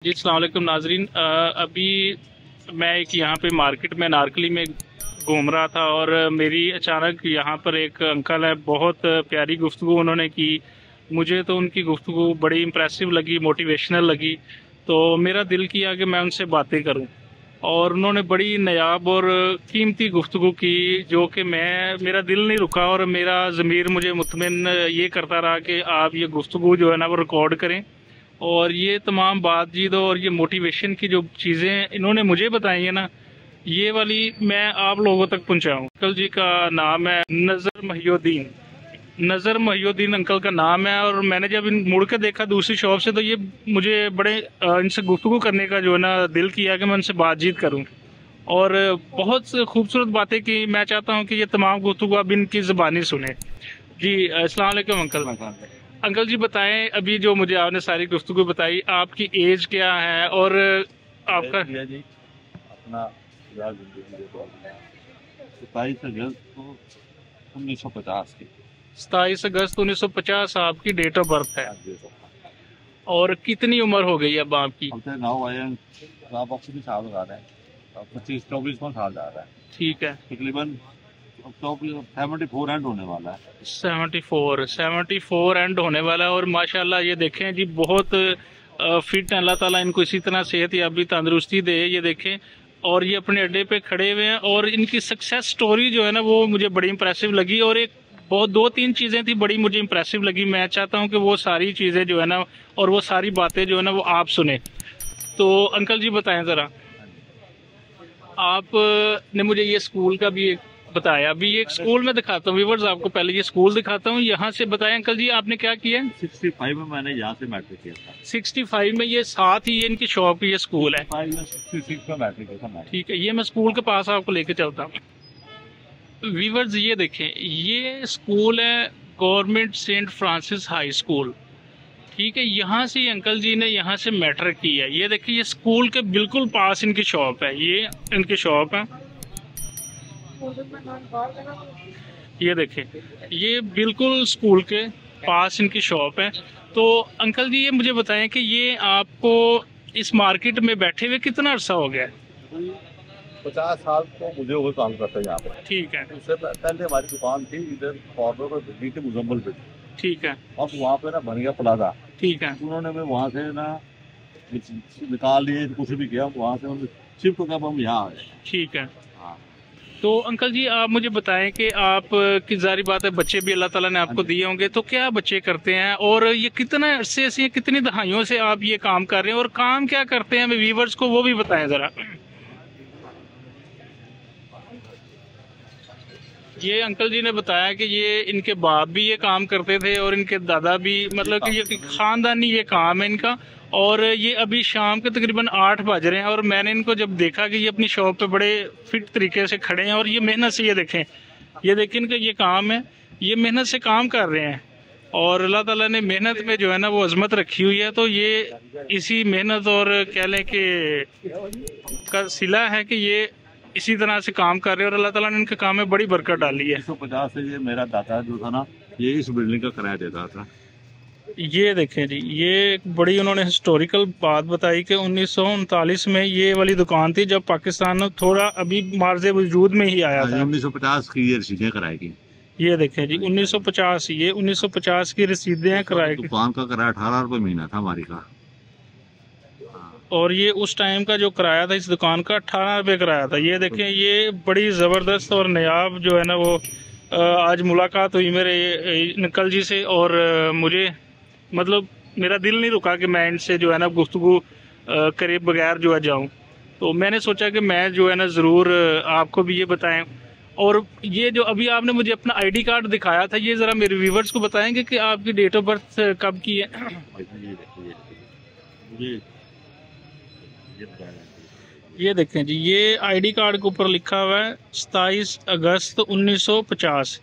जी अस्सलाम वालेकुम नाजरीन। अभी मैं एक यहाँ पे मार्केट में नारकली में घूम रहा था और मेरी अचानक यहाँ पर एक अंकल है, बहुत प्यारी गुफ्तगू उन्होंने की। मुझे तो उनकी गुफ्तगू बड़ी इम्प्रेसिव लगी, मोटिवेशनल लगी। तो मेरा दिल किया कि मैं उनसे बातें करूं और उन्होंने बड़ी नायाब और कीमती गुफ्तगू की, जो कि मेरा दिल नहीं रुका और मेरा ज़मीर मुझे मुतमिन ये करता रहा कि आप ये गुफ्तगू जो है ना वो रिकॉर्ड करें। और ये तमाम बातचीत और ये मोटिवेशन की जो चीज़ें इन्होंने मुझे बताई है ना, ये वाली मैं आप लोगों तक पहुंचाऊं। अंकल जी का नाम है नज़र महिउद्दीन अंकल का नाम है। और मैंने जब इन मुड़ के देखा दूसरी शॉप से, तो ये मुझे बड़े इनसे गुफ्तगू करने का जो है ना दिल किया कि मैं उनसे बातचीत करूं। और बहुत खूबसूरत बातें की। मैं चाहता हूं कि ये तमाम गुफ्तगू आप इनकी ज़बानी सुने। जी अस्सलाम वालेकुम अंकल। अंकल जी बताएं, अभी जो मुझे आपने सारी गुफ्तगू बताई, आपकी एज क्या है और आपका? जी अपना 27 अगस्त 1950 की। 27 अगस्त 1950 आपकी डेट ऑफ बर्थ है। और कितनी उम्र हो गई अब आपकी? हमसे नाव आए आप भी साल लगा रहे हैं, 25-24 साल जा रहा है ठीक है। तकरीबन। अब तो 74 एंड होने वाला है। 74 एंड होने वाला है। और माशाल्लाह ये देखें जी, बहुत फिट हैं। अल्लाह ताला इनको इसी तरह सेहत याबी तंदुरुस्ती दे। ये देखें, और ये अपने अड्डे पे खड़े हुए हैं और इनकी सक्सेस स्टोरी जो है ना वो मुझे बड़ी इंप्रेसिव लगी। और एक बहुत दो तीन चीज़ें थी बड़ी मुझे इंप्रेसिव लगी। मैं चाहता हूँ कि वो सारी चीज़ें जो है ना और वो सारी बातें जो है ना वो आप सुने। तो अंकल जी बताएं ज़रा, आप ने मुझे ये स्कूल का भी एक बताया। अभी एक स्कूल में दिखाता हूँ व्यूवर्स, आपको पहले ये स्कूल दिखाता हूँ। यहाँ से बताएं अंकल जी, आपने क्या किया? 65 में मैंने यहाँ से मैट्रिक किया था। 65 में, ये साथ ही ये इनकी शॉप, ये स्कूल है। 66 में मैट्रिक किया था। ठीक है, ये मैं स्कूल के पास आपको लेके चलता हूँ। व्यूवर्स ये देखें, ये स्कूल है government Saint Francis high school. ठीक है, यहाँ से अंकल जी ने यहाँ से मैट्रिक की है। ये देखिए, ये स्कूल के बिल्कुल पास इनकी शॉप है। ये इनकी शॉप है, ये देखें, ये बिल्कुल स्कूल के पास इनकी शॉप है। तो अंकल जी ये मुझे बताएं कि ये आपको इस मार्केट में बैठे हुए कितना अरसा हो गया? 50 साल तो मुझे वो काम करते हैं यहाँ पे। ठीक है। उससे पहले हमारी दुकान थी इधर कॉर्नर पर दिल्ली के मुजम्मल पे। ठीक है। अब वहाँ पे ना बन गया प्लाजा। ठीक है। उन्होंने मैं वहाँ से ना निकाल लिए, कुछ भी किया वहाँ से शिफ्ट होकर हम यहाँ आए। ठीक है। हाँ। तो अंकल जी आप मुझे बताएं कि आप की जारी बात है, बच्चे भी अल्लाह ताला ने आपको दिए होंगे, तो क्या बच्चे करते हैं और ये कितने अरसे से, कितनी दहाइयों से आप ये काम कर रहे हैं और काम क्या करते हैं? व्यूवर्स को वो भी बताएं जरा। ये अंकल जी ने बताया कि ये इनके बाप भी ये काम करते थे और इनके दादा भी, मतलब कि ये खानदानी ये काम है इनका। और ये अभी शाम के तकरीबन 8 बज रहे हैं और मैंने इनको जब देखा कि ये अपनी शॉप पे बड़े फिट तरीके से खड़े हैं और ये मेहनत से, ये देखें इनका ये काम है, ये मेहनत से काम कर रहे हैं। और अल्लाह ताला ने मेहनत में जो है ना वो अजमत रखी हुई है। तो ये इसी मेहनत और कह लें कि का सिला है कि ये इसी तरह से काम कर रहे हैं और अल्लाह ताला ने इनके काम में बड़ी बरकत डाली है। 1950 से ये मेरा दादा जो था ना, ये इस बिल्डिंग का किराया देता था। ये देखें जी, ये एक बड़ी उन्होंने हिस्टोरिकल बात बताई कि 1939 में ये वाली दुकान थी, जब पाकिस्तान थोड़ा अभी मार्जे वजूद में ही आया था। 1950 की ये रसीदें किराए की। ये देखें जी 1950, ये 1950 की रसीदें हैं किराए की। दुकान का किराया 18 रुपये महीना था हमारी का। और ये उस टाइम का जो किराया था इस दुकान का 18 रुपये किराया था। ये देखें, ये बड़ी ज़बरदस्त और नायाब जो है ना वो आज मुलाकात हुई मेरे अंकल जी से। और मुझे मतलब मेरा दिल नहीं रुका कि मैं इनसे जो है ना गुफ्तगू करे बगैर जो है जाऊं। तो मैंने सोचा कि मैं जो है ना ज़रूर आपको भी ये बताएं। और ये जो अभी आपने मुझे अपना आईडी कार्ड दिखाया था, ये ज़रा मेरे व्यूवर्स को बताएंगे कि आपकी डेट ऑफ बर्थ कब की है? ये देखें जी, ये आईडी कार्ड के ऊपर लिखा हुआ है 27 अगस्त 1950।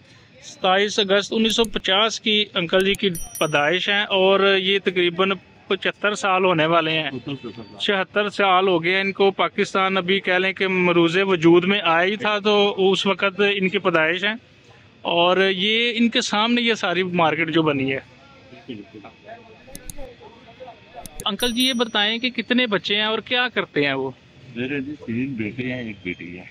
27 अगस्त 1950 की अंकल जी की पैदाइश है और ये तकरीबन 75 साल होने वाले हैं। 76 साल हो गए इनको। पाकिस्तान अभी कह लें कि मरूज़े वजूद में आया ही था, तो उस वक़्त इनकी पैदाइश है। और ये इनके सामने ये सारी मार्केट जो बनी है। अंकल जी ये बताएं कि कितने बच्चे हैं और क्या करते हैं वो? मेरे जी 3 बेटे हैं, 1 बेटी है।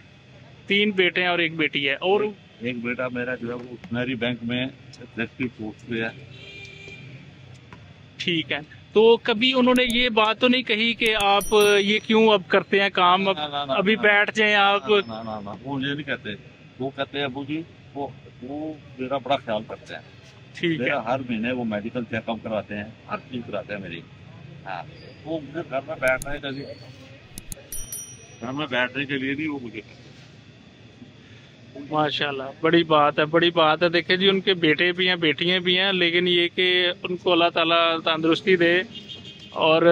3 बेटे हैं और 1 बेटी है। और एक बेटा मेरा जो है वो उसमेरी बैंक में एग्जेक्टिव पोस्ट पे है। ठीक है, तो कभी उन्होंने ये बात तो नहीं कही कि आप ये क्यों अब करते हैं काम, अब ना, अभी ना, बैठ जाएं आप? ना, वो ये नहीं कहते। वो कहते हैं अबू जी, वो मेरा बड़ा ख्याल करते हैं। ठीक है। मेरा हर महीने वो मेडिकल चेकअप कराते हैं, हर चीज कराते हैं मेरी। हाँ, वो मुझे घर में बैठने के लिए नहीं, वो मुझे माशाल्लाह, बड़ी बात है, बड़ी बात है। देखिए जी, उनके बेटे भी हैं, बेटियां भी हैं, लेकिन ये कि उनको अल्लाह ताला तंदुरुस्ती दे। और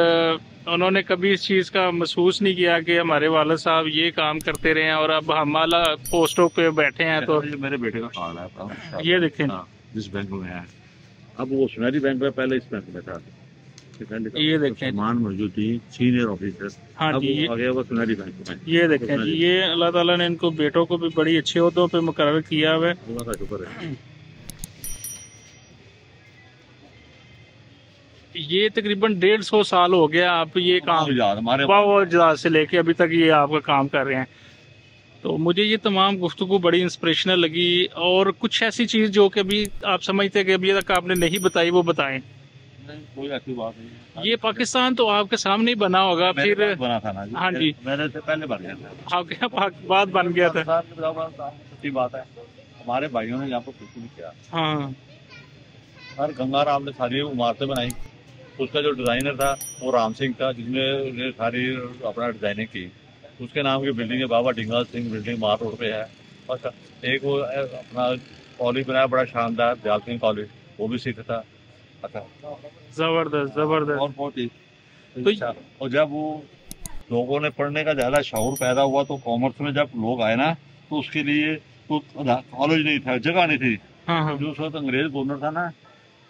उन्होंने कभी इस चीज़ का महसूस नहीं किया कि हमारे वालिद साहब ये काम करते रहे हैं और अब हम आला पोस्टों पे बैठे हैं। तो ये मेरे बेटे का कार्ड है, ये देखें, जिस बैंक में है। अब वो सुनहरी बैंक में, पहले इस बैंक में था। ये देखें, मान मौजूद थी सीनियर ऑफिसर। हाँ अब जी, वो आ गया वो सुनहरी बैंक में। ये देखें जी, ये अल्लाह ताला ने इनको बेटों को भी बड़ी अच्छे ओहदों पे मुकर्रर किया हुआ है। अल्लाह का शुक्र है। ये तकरीबन 150 साल हो गया आप ये काम हमारे बावजूद से लेके अभी तक ये आपका काम कर रहे हैं। तो मुझे ये तमाम गुफ्तगू बड़ी इंस्पिरेशनल लगी। और कुछ ऐसी चीज़ जो कि अभी आप समझते हैं कि अभी तक आपने नहीं बताई, वो बताएं। नहीं, कोई ऐसी बात नहीं। ये पाकिस्तान तो आपके सामने ही बना होगा, फिर बना था ना जी। हाँ जी, मेरे से पहले बन गया था। आपके बाद बन गया था। सच्ची बात है, हमारे भाइयों ने यहाँ पर कुछ नहीं किया। हाँ, हर गंगाराम ने सारी इमारतें बनाई। उसका जो डिजाइनर था वो राम सिंह था, जिसने सारी अपना डिजाइनिंग की। उसके नाम की बिल्डिंग है, बाबा डिंगा सिंह बिल्डिंग मार रोड पे है। अच्छा, एक वो अपना कॉलेज बनाया बड़ा शानदार, दयाल सिंह कॉलेज, वो भी सिख था। अच्छा, जबरदस्त जबरदस्त। और बहुत ही तो अच्छा। और जब वो लोगों ने पढ़ने का ज्यादा शौर पैदा हुआ, तो कॉमर्स में जब लोग आए ना, तो उसके लिए तो कॉलेज नहीं था, जगह नहीं थी। हाँ हाँ, जो उस वक्त अंग्रेज गवर्नर था ना,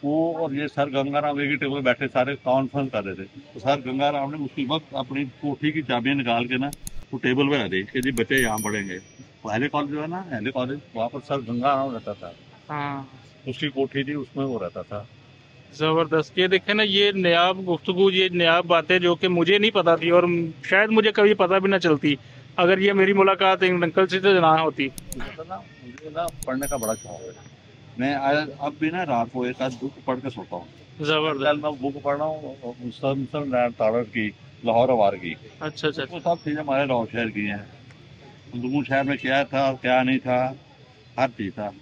वो और ये सर गंगाराम एक ही टेबल बैठे सारे कॉन्फ्रेंस कर रहे थे। तो सर गंगाराम ने उसी वक्त अपनी कोठी की चाबियां निकाल के ना वो टेबल पे रख दी कि जी बच्चे यहाँ पढ़ेंगे। पहले कॉलेज जो है ना, पहले कॉलेज, वहाँ पर सर गंगाराम रहता था। हाँ, उसकी कोठी थी, उसमें वो रहता था। जबरदस्त। ये देखे ना, ये नायाब गुफ्तगू, ये नायाब बातें जो कि मुझे नहीं पता थी और शायद मुझे कभी पता भी ना चलती अगर ये मेरी मुलाकात इन अंकल से तो ना होती। मुझे ना पढ़ने का बड़ा शौक है। मैं अब भी ना रात को एक आध बुक पढ़ के सोता हूँ। जबरदस्त। मैं बुक पढ़ रहा हूँ तारड़ की, लाहौर अवार की। अच्छा अच्छा, वो सब चीजें हमारे लाहौर शहर की हैं। उधमपुर शहर में क्या था और क्या नहीं था, हर चीज था।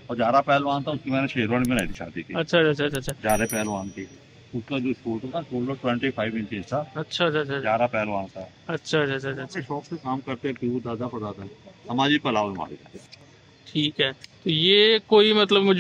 और जारा पहलवान था, उसकी मैंने शेरवानी में नहीं शादी की। अच्छा अच्छा अच्छा अच्छा, जारे पहलवान की, उसका जो स्कूल था, स्कूल 25 इंचेस था। अच्छा अच्छा अच्छा, जारा पहलवान था। अच्छा अच्छा अच्छा, अच्छे शौक से काम करते थे, दादा पढ़ाता समाजी पलाव हमारे। ठीक है। तो ये कोई मतलब मुझे